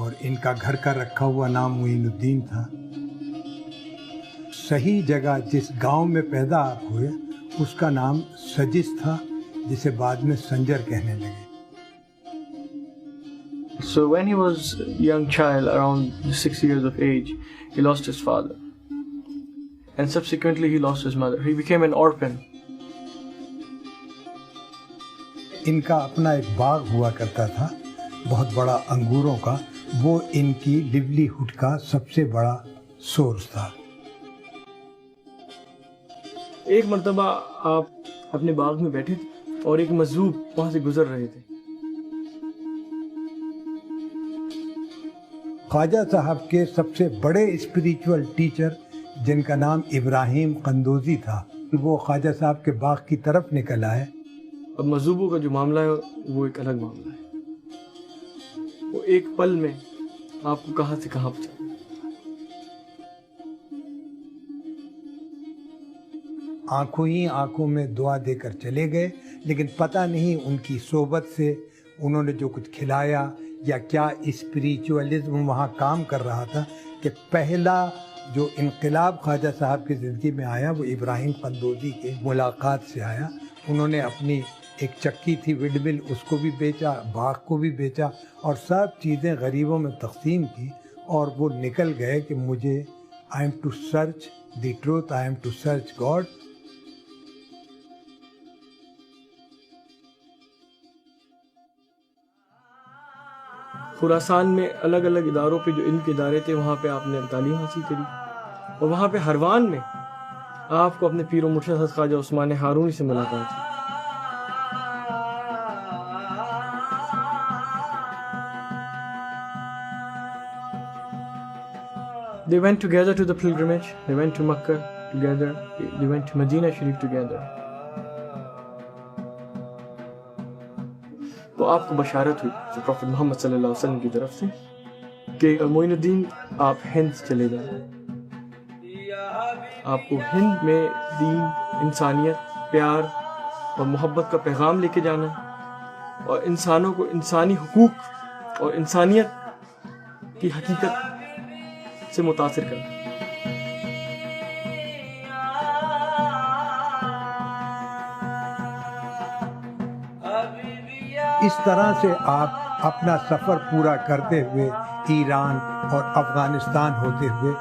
اور ان کا گھر کا رکھا ہوا نام معین الدین تھا. صحیح جگہ جس گاؤں میں پیدا آپ ہوئے اس کا نام سجس تھا جسے بعد میں سنجر کہنے لگے. So when he was a young child, around 6 years of age, he lost his father. And subsequently he lost his mother. He became an orphan. ان کا اپنا ایک باغ ہوا کرتا تھا بہت بڑا انگوروں کا. وہ ان کی لیولی ہوڈ کا سب سے بڑا سورس تھا. ایک مرتبہ آپ اپنے باغ میں بیٹھے تھے اور ایک مجذوب وہاں سے گزر رہے تھے. خواجہ صاحب کے سب سے بڑے اسپریچول ٹیچر جن کا نام ابراہیم قندوزی تھا وہ خواجہ صاحب کے باغ کی طرف نکل آئے. اب مجذوبوں کا جو معاملہ ہے وہ ایک الگ معاملہ ہے. وہ ایک پل میں آپ کو کہاں سے کہاں پہنچا. آنکھوں ہی آنکھوں میں دعا دے کر چلے گئے لیکن پتہ نہیں ان کی صحبت سے انہوں نے جو کچھ کھلایا یا کیا اسپریچولی وہاں کام کر رہا تھا کہ پہلا جو انقلاب خواجہ صاحب کی زندگی میں آیا وہ ابراہیم قندوزی کے ملاقات سے آیا. انہوں نے اپنی ایک چکی تھی وڈ مل اس کو بھی بیچا, باغ کو بھی بیچا اور سب چیزیں غریبوں میں تقسیم کی اور وہ نکل گئے کہ مجھے I am to search the truth, I am to search God. Khorasan میں الگ الگ اداروں پہ جو ان کے ادارے تھے وہاں پہ آپ نے تعلیم حاصل کری اور وہاں پہ ہروان میں آپ کو اپنے پیر و مرشد حضرت خواجہ عثمان ہارونی سے ملاقات ہوئی. They went together to the pilgrimage. They went to Makkah together. They went to Medina Sharif together. تو آپ کو بشارت ہوئی جو پروفٹ محمد صلی اللہ علیہ وسلم کی طرف سے کہ معین الدین آپ ہند چلے جائیں. آپ کو ہند میں دین, انسانیت, پیار اور محبت کا پیغام لے کے جانا ہے اور انسانوں کو انسانی حقوق اور انسانیت کی حقیقت سے متاثر کرنا. اس طرح سے آپ اپنا سفر پورا کرتے ہوئے ایران اور افغانستان ہوتے ہوئے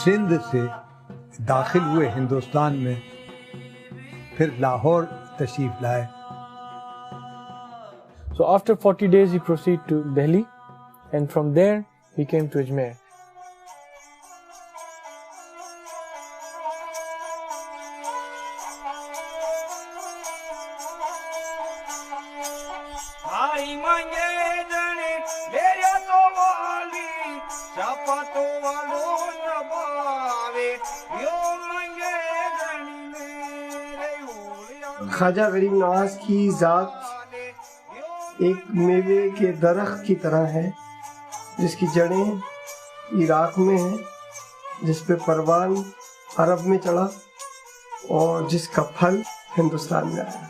سندھ سے داخل ہوئے ہندوستان میں, پھر لاہور تشریف لائے. So after 40 days he proceeded to Delhi and from there he came to Ajmer. Khwaja Gharib نواز کی ذات ایک میوے کے درخت کی طرح ہے جس کی جڑیں عراق میں ہیں, جس پہ پروان عرب میں چڑھا اور جس کا پھل ہندوستان میں آیا.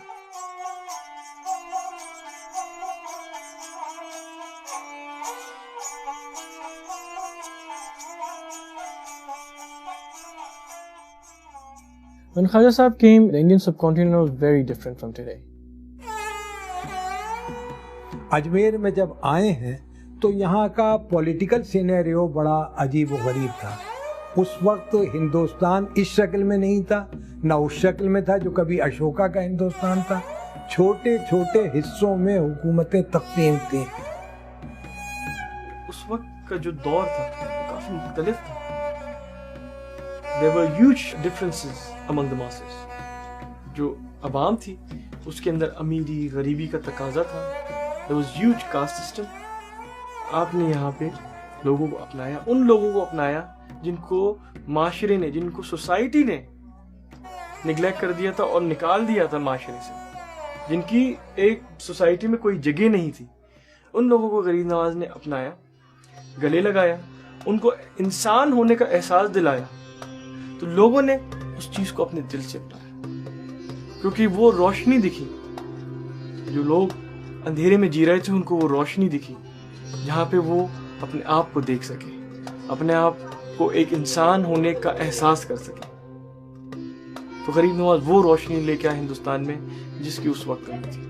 When Khwaja Sahib came, the Indian subcontinent was very different from today. Ajmer میں جب آئے ہیں تو یہاں کا پولیٹیکل سینیریو بڑا عجیب و غریب تھا. اس وقت ہندوستان اس شکل میں نہیں تھا, نہ اس شکل میں تھا جو کبھی اشوکا کا ہندوستان تھا. چھوٹے چھوٹے حصوں میں حکومتیں تقسیم تھیں. اس وقت کا جو دور تھا وہ کافی مختلف تھا. There were huge differences among the masses. جو عوام تھی اس کے اندر امیری غریبی کا تقاضا تھا. There was huge caste system. آپ نے یہاں پہ لوگوں کو اپنایا, ان لوگوں کو اپنایا جن کو معاشرے نے, جن کو سوسائٹی نے نگلیکٹ کر دیا تھا اور نکال دیا تھا معاشرے سے, جن کی ایک سوسائٹی میں کوئی جگہ نہیں تھی. ان لوگوں کو غریب نواز نے اپنایا, گلے لگایا, ان کو انسان ہونے کا احساس دلایا. تو لوگوں نے اس چیز کو اپنے دل سے اپنایا کیونکہ وہ روشنی دکھی جو لوگ اندھیرے میں جی رہے تھے ان کو وہ روشنی دکھی جہاں پہ وہ اپنے آپ کو دیکھ سکے، اپنے آپ کو ایک انسان ہونے کا احساس کر سکے۔ تو غریب نواز وہ روشنی لے کے آیا ہندوستان میں جس کی اس وقت کمی تھی۔